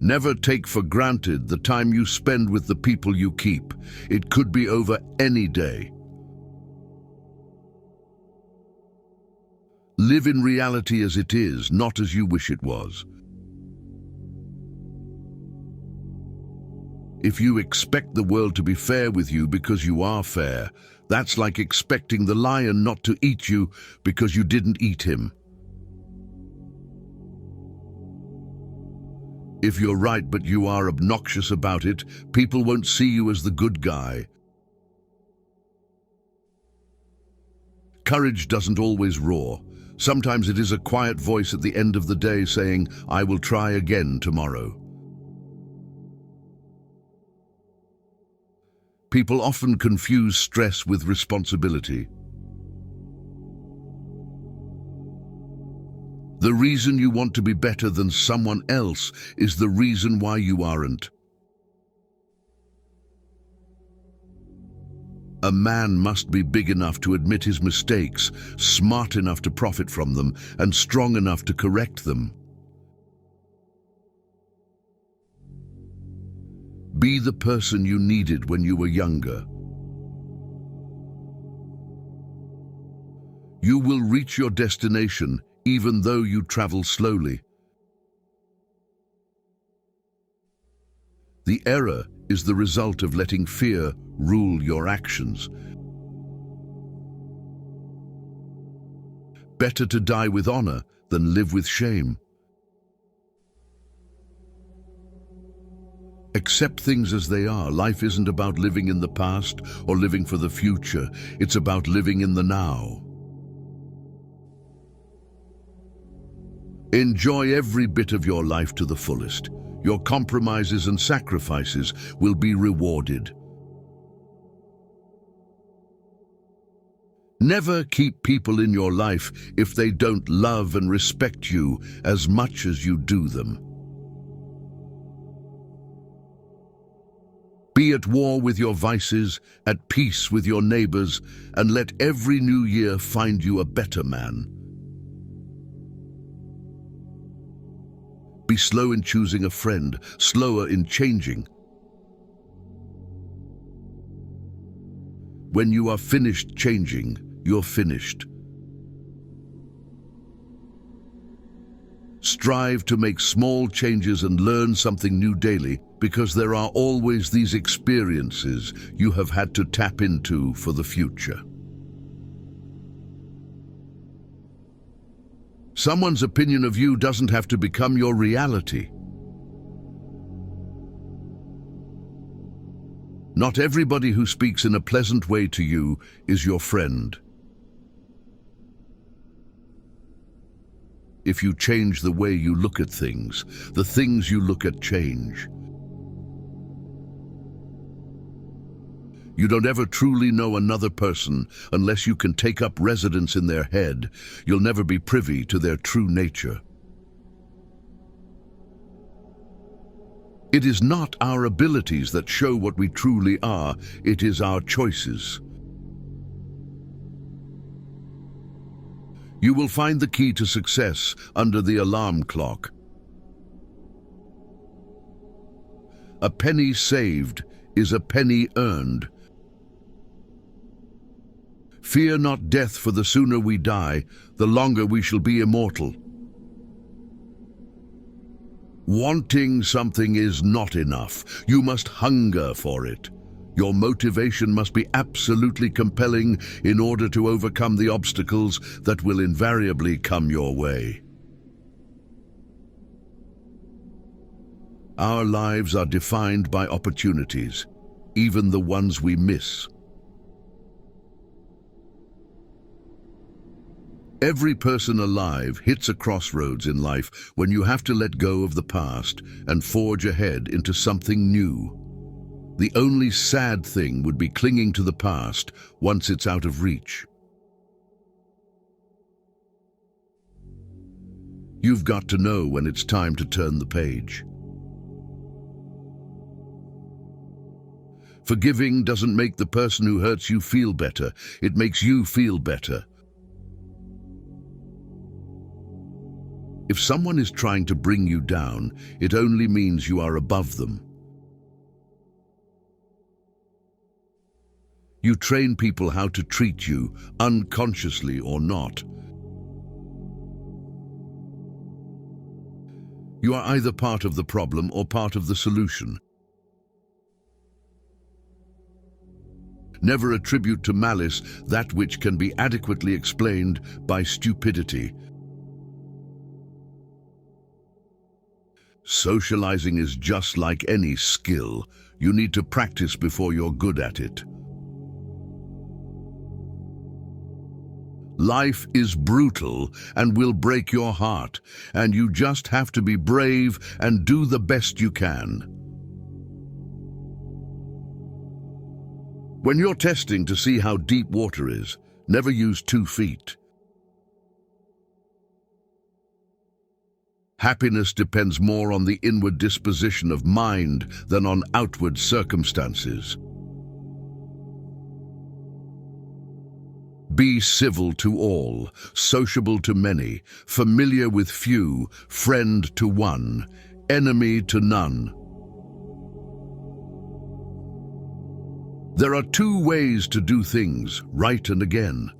Never take for granted the time you spend with the people you keep. It could be over any day. Live in reality as it is, not as you wish it was. If you expect the world to be fair with you because you are fair, that's like expecting the lion not to eat you because you didn't eat him. If you're right but you are obnoxious about it, people won't see you as the good guy. Courage doesn't always roar. Sometimes it is a quiet voice at the end of the day saying, "I will try again tomorrow." People often confuse stress with responsibility. The reason you want to be better than someone else is the reason why you aren't. A man must be big enough to admit his mistakes, smart enough to profit from them, and strong enough to correct them. Be the person you needed when you were younger. You will reach your destination even though you travel slowly. The error is the result of letting fear rule your actions. Better to die with honor than live with shame. Accept things as they are. Life isn't about living in the past or living for the future. It's about living in the now. Enjoy every bit of your life to the fullest. Your compromises and sacrifices will be rewarded. Never keep people in your life if they don't love and respect you as much as you do them. Be at war with your vices, at peace with your neighbors, and let every new year find you a better man. Be slow in choosing a friend, slower in changing. When you are finished changing, you're finished. Strive to make small changes and learn something new daily, because there are always these experiences you have had to tap into for the future. Someone's opinion of you doesn't have to become your reality. Not everybody who speaks in a pleasant way to you is your friend. If you change the way you look at things, the things you look at change. You don't ever truly know another person unless you can take up residence in their head. You'll never be privy to their true nature. It is not our abilities that show what we truly are, it is our choices. You will find the key to success under the alarm clock. A penny saved is a penny earned. Fear not death, for the sooner we die, the longer we shall be immortal. Wanting something is not enough. You must hunger for it. Your motivation must be absolutely compelling in order to overcome the obstacles that will invariably come your way. Our lives are defined by opportunities, even the ones we miss. Every person alive hits a crossroads in life when you have to let go of the past and forge ahead into something new. The only sad thing would be clinging to the past once it's out of reach. You've got to know when it's time to turn the page. Forgiving doesn't make the person who hurts you feel better, it makes you feel better. If someone is trying to bring you down, it only means you are above them. You train people how to treat you, unconsciously or not. You are either part of the problem or part of the solution. Never attribute to malice that which can be adequately explained by stupidity. Socializing is just like any skill. You need to practice before you're good at it. Life is brutal and will break your heart, and you just have to be brave and do the best you can. When you're testing to see how deep water is, never use 2 feet. Happiness depends more on the inward disposition of mind than on outward circumstances. Be civil to all, sociable to many, familiar with few, friend to one, enemy to none. There are 2 ways to do things, right and again.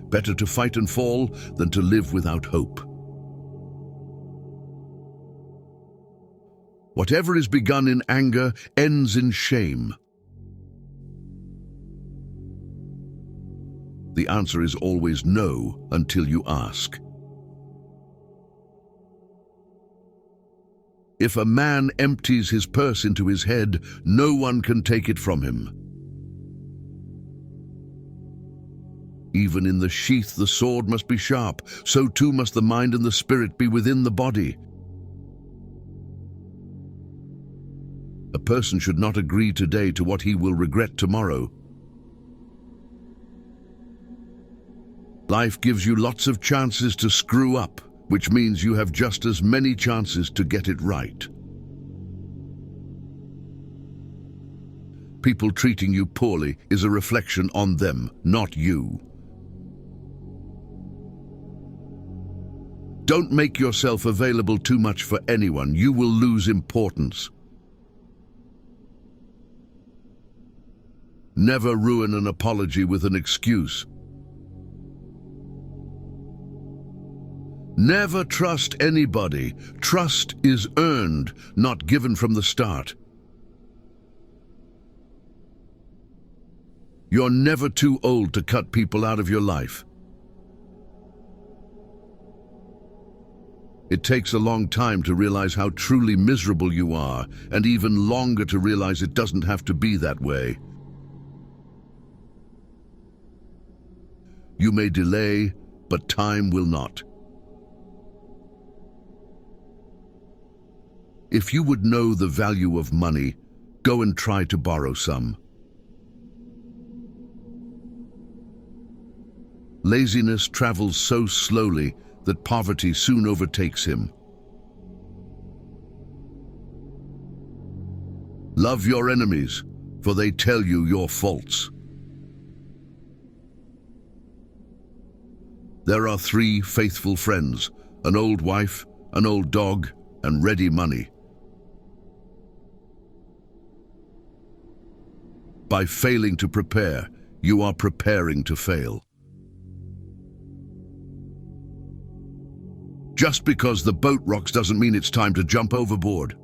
Better to fight and fall than to live without hope. Whatever is begun in anger ends in shame. The answer is always no until you ask. If a man empties his purse into his head, no one can take it from him. Even in the sheath the sword must be sharp, so too must the mind and the spirit be within the body. A person should not agree today to what he will regret tomorrow. Life gives you lots of chances to screw up, which means you have just as many chances to get it right. People treating you poorly is a reflection on them, not you. Don't make yourself available too much for anyone. You will lose importance. Never ruin an apology with an excuse. Never trust anybody. Trust is earned, not given from the start. You're never too old to cut people out of your life. It takes a long time to realize how truly miserable you are, and even longer to realize it doesn't have to be that way. You may delay, but time will not. If you would know the value of money, go and try to borrow some. Laziness travels so slowly that poverty soon overtakes him. Love your enemies, for they tell you your faults. There are 3 faithful friends, an old wife, an old dog, and ready money. By failing to prepare, you are preparing to fail. Just because the boat rocks doesn't mean it's time to jump overboard.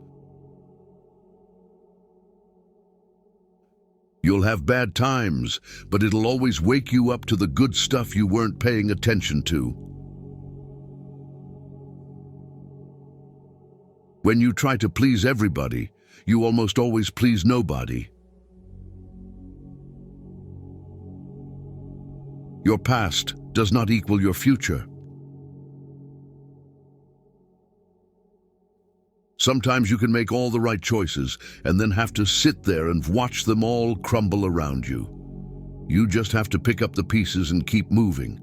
You'll have bad times, but it'll always wake you up to the good stuff you weren't paying attention to. When you try to please everybody, you almost always please nobody. Your past does not equal your future. Sometimes you can make all the right choices and then have to sit there and watch them all crumble around you. You just have to pick up the pieces and keep moving.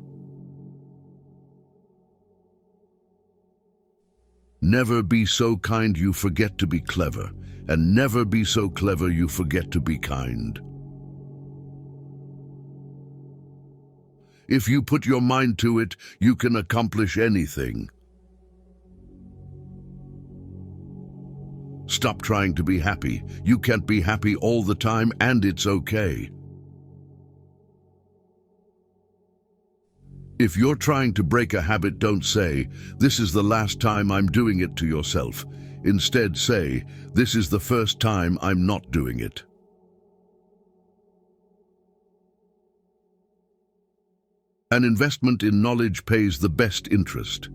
Never be so kind you forget to be clever, and never be so clever you forget to be kind. If you put your mind to it, you can accomplish anything. Stop trying to be happy. You can't be happy all the time, and it's okay. If you're trying to break a habit, don't say, "This is the last time I'm doing it," to yourself. Instead, say, "This is the first time I'm not doing it." An investment in knowledge pays the best interest.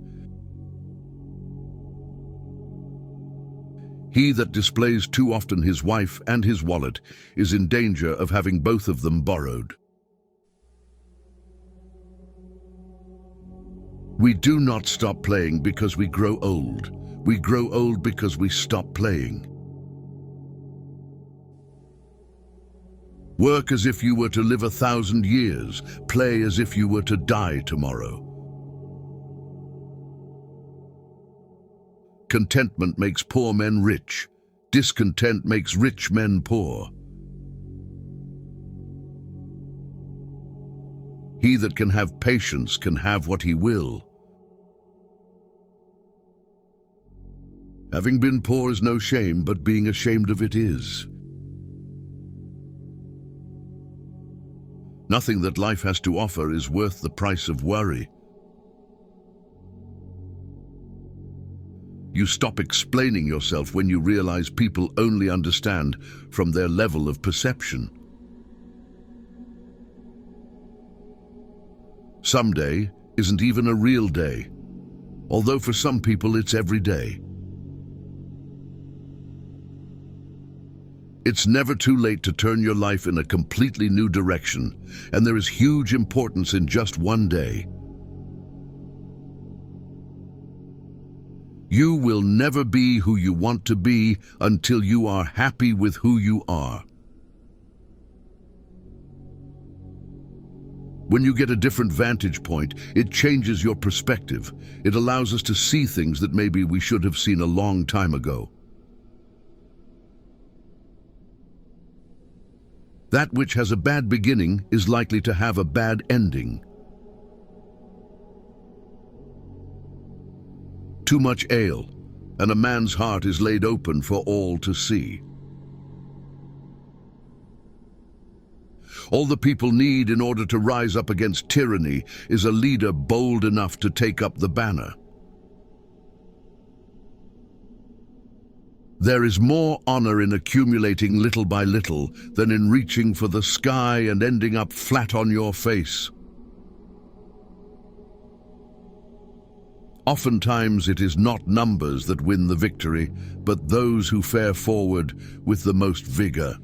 He that displays too often his wife and his wallet is in danger of having both of them borrowed. We do not stop playing because we grow old. We grow old because we stop playing. Work as if you were to live 1,000 years. Play as if you were to die tomorrow. Contentment makes poor men rich. Discontent makes rich men poor. He that can have patience can have what he will. Having been poor is no shame, but being ashamed of it is. Nothing that life has to offer is worth the price of worry. You stop explaining yourself when you realize people only understand from their level of perception. Someday isn't even a real day, although for some people it's every day. It's never too late to turn your life in a completely new direction, and there is huge importance in just one day. You will never be who you want to be until you are happy with who you are. When you get a different vantage point, it changes your perspective. It allows us to see things that maybe we should have seen a long time ago. That which has a bad beginning is likely to have a bad ending. Too much ale, and a man's heart is laid open for all to see. All the people need in order to rise up against tyranny is a leader bold enough to take up the banner. There is more honor in accumulating little by little than in reaching for the sky and ending up flat on your face. Oftentimes it is not numbers that win the victory, but those who fare forward with the most vigor.